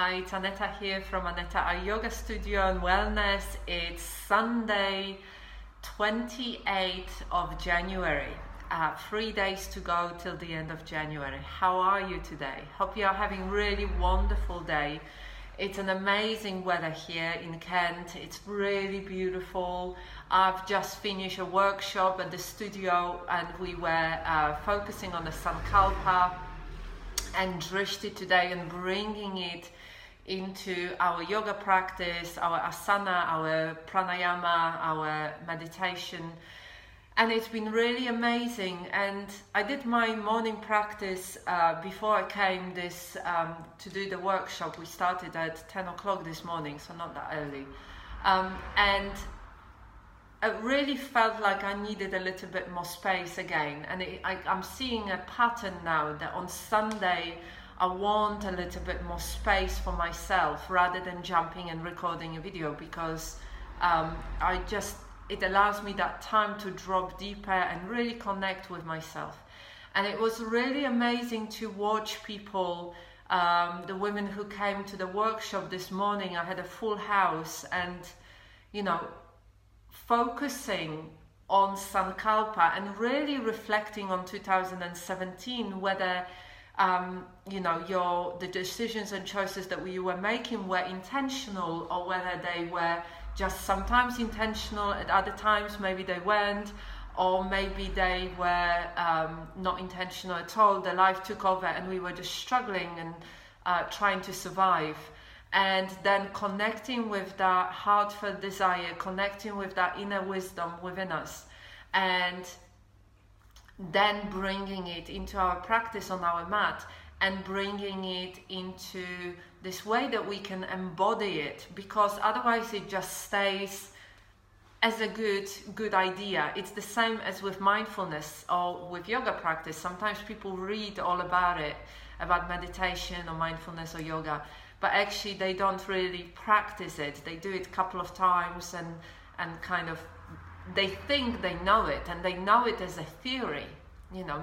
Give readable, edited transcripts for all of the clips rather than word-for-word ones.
Hi, it's Aneta here from Aneta Yoga Studio and Wellness. It's Sunday, 28th of January. 3 days to go till the end of January. How are you today? Hope you are having a really wonderful day. It's an amazing weather here in Kent. It's really beautiful. I've just finished a workshop at the studio and we were focusing on the Sankalpa and Drishti today and bringing it into our yoga practice, our asana, our pranayama, our meditation. And it's been really amazing. And I did my morning practice before I came to do the workshop. We started at 10 o'clock this morning, so not that early. And I really felt like I needed a little bit more space again. And I'm seeing a pattern now that on Sunday, I want a little bit more space for myself rather than jumping and recording a video, because it allows me that time to drop deeper and really connect with myself. And it was really amazing to watch people, the women who came to the workshop this morning. I had a full house and, focusing on Sankalpa and really reflecting on 2017, whether the decisions and choices that we were making were intentional or whether they were just sometimes intentional, at other times maybe they weren't, or maybe they were not intentional at all. The life took over and we were just struggling and trying to survive. And then connecting with that heartfelt desire, connecting with that inner wisdom within us, and then bringing it into our practice on our mat and bringing it into this way that we can embody it, because otherwise it just stays as a good idea. It's the same as with mindfulness or with yoga practice. Sometimes people read all about it, about meditation or mindfulness or yoga, but actually they don't really practice it. They do it a couple of times and kind of, they think they know it and they know it as a theory.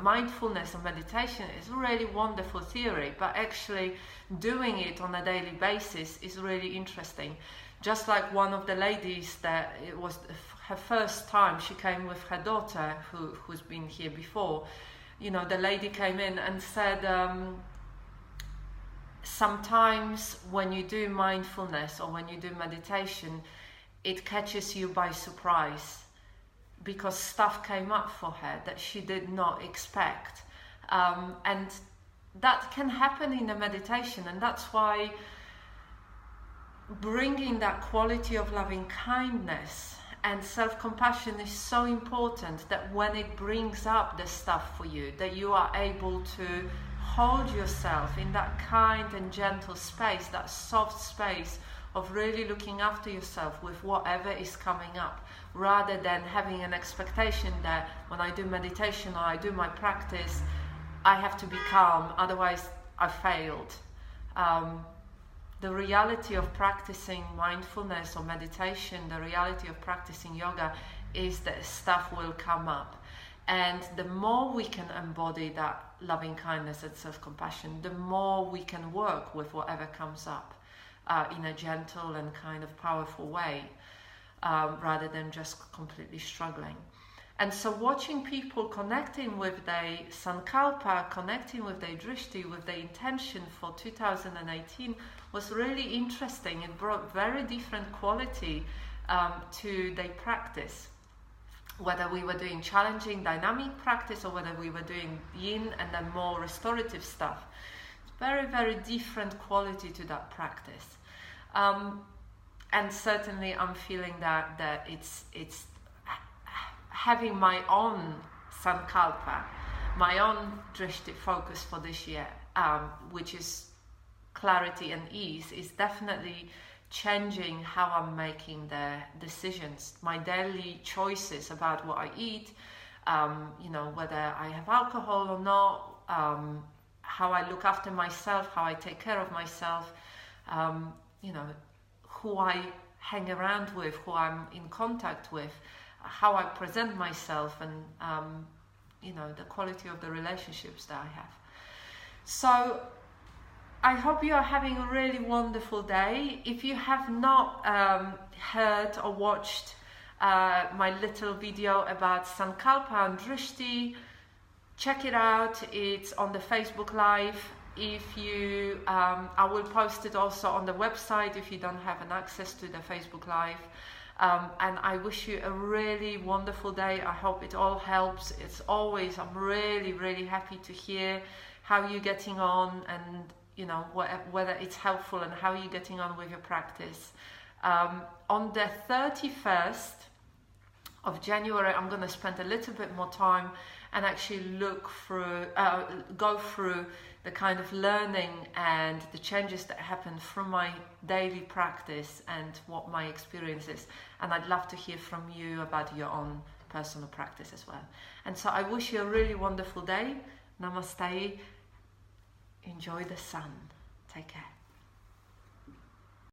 Mindfulness and meditation is a really wonderful theory, but actually doing it on a daily basis is really interesting. Just like one of the ladies, that it was her first time, she came with her daughter who's been here before. The lady came in and said, sometimes when you do mindfulness or when you do meditation, it catches you by surprise, because stuff came up for her that she did not expect. And that can happen in a meditation, and that's why bringing that quality of loving kindness and self-compassion is so important, that when it brings up the stuff for you, that you are able to hold yourself in that kind and gentle space, that soft space of really looking after yourself with whatever is coming up, rather than having an expectation that when I do meditation or I do my practice, I have to be calm, otherwise I failed. The reality of practicing mindfulness or meditation, the reality of practicing yoga is that stuff will come up. And the more we can embody that loving kindness and self-compassion, the more we can work with whatever comes up in a gentle and kind of powerful way, rather than just completely struggling. And so watching people connecting with their Sankalpa, connecting with their Drishti, with their intention for 2018 was really interesting. It brought very different quality to their practice. Whether we were doing challenging, dynamic practice, or whether we were doing yin and then more restorative stuff. It's very, very different quality to that practice. And certainly I'm feeling that it's having my own Sankalpa, my own Drishti focus for this year, which is clarity and ease, is definitely changing how I'm making the decisions, my daily choices about what I eat, whether I have alcohol or not, how I look after myself, how I take care of myself, who I hang around with, who I'm in contact with, how I present myself, and the quality of the relationships that I have. So I hope you are having a really wonderful day. If you have not heard or watched my little video about Sankalpa and Drishti, check it out. It's on the Facebook Live. If you, I will post it also on the website if you don't have an access to the Facebook Live. And I wish you a really wonderful day. I hope it all helps. It's always, I'm really, really happy to hear how you're getting on, and you know, whether it's helpful and how you're getting on with your practice. On the 31st of January, I'm going to spend a little bit more time and actually look through, go through the kind of learning and the changes that happened from my daily practice and what my experience is. And I'd love to hear from you about your own personal practice as well. And so I wish you a really wonderful day. Namaste. Enjoy the sun. Take care.